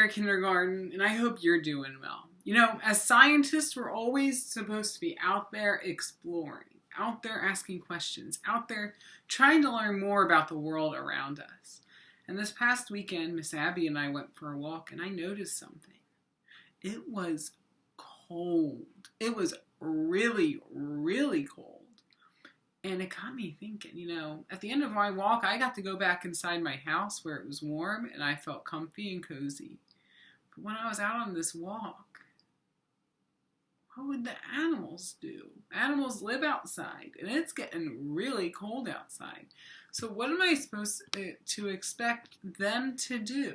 there, kindergarten, and I hope you're doing well. You know, as scientists, we're always supposed to be out there exploring, out there asking questions, out there trying to learn more about the world around us. And this past weekend, Miss Abby and I went for a walk, and I noticed something. It was cold. It was really, really cold. And it got me thinking, you know, at the end of my walk, I got to go back inside my house where it was warm and I felt comfy and cozy. But when I was out on this walk, what would the animals do? Animals live outside and it's getting really cold outside. So what am I supposed to expect them to do?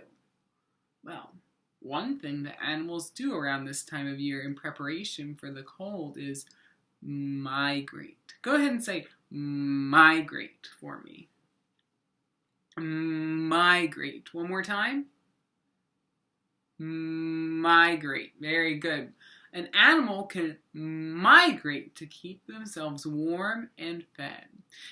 Well, one thing that animals do around this time of year in preparation for the cold is migrate. Go ahead and say migrate for me. Migrate. One more time. Migrate. Very good. An animal can migrate to keep themselves warm and fed.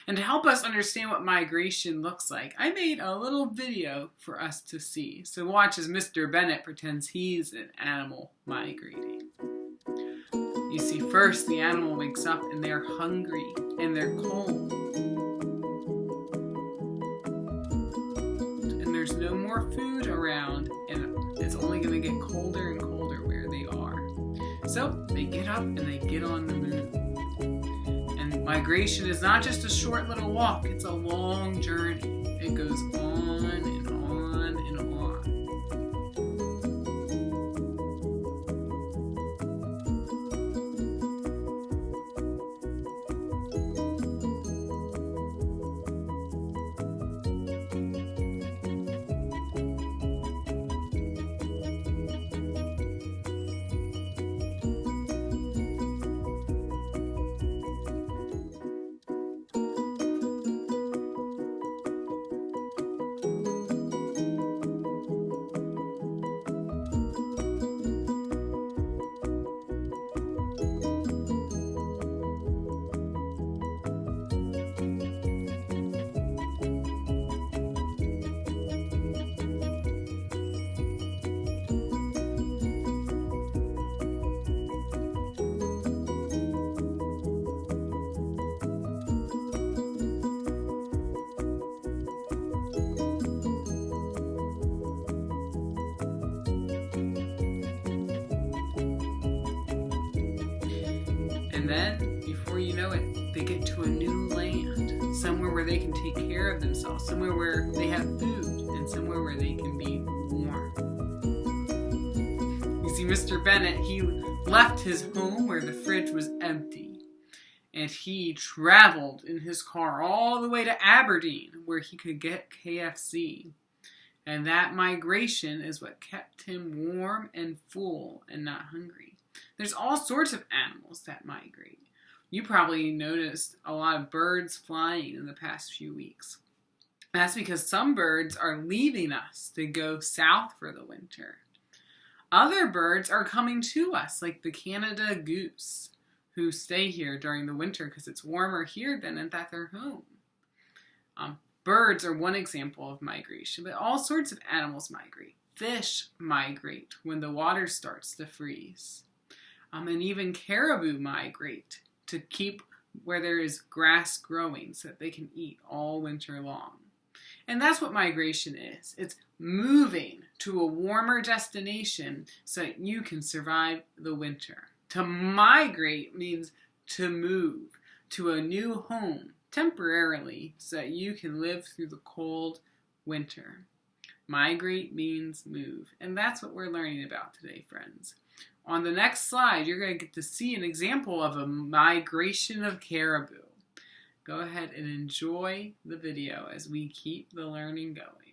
And to help us understand what migration looks like, I made a little video for us to see. So watch as Mr. Bennett pretends he's an animal migrating. You see, first the animal wakes up and they're hungry and they're cold. And there's no more food around and it's only going to get colder and colder where they are. So they get up and they get on the move. And migration is not just a short little walk, it's a long journey. It goes on and on and on. And then, before you know it, they get to a new land, somewhere where they can take care of themselves, somewhere where they have food, and somewhere where they can be warm. You see, Mr. Bennett, he left his home where the fridge was empty, and he traveled in his car all the way to Aberdeen, where he could get KFC. And that migration is what kept him warm and full and not hungry. There's all sorts of animals that migrate. You probably noticed a lot of birds flying in the past few weeks. That's because some birds are leaving us to go south for the winter. Other birds are coming to us, like the Canada goose, who stay here during the winter because it's warmer here than at their home. Birds are one example of migration, but all sorts of animals migrate. Fish migrate when the water starts to freeze. And even caribou migrate to keep where there is grass growing so that they can eat all winter long. And that's what migration is. It's moving to a warmer destination so that you can survive the winter. To migrate means to move to a new home temporarily so that you can live through the cold winter. Migrate means move. And that's what we're learning about today, friends. On the next slide, you're going to get to see an example of a migration of caribou. Go ahead and enjoy the video as we keep the learning going.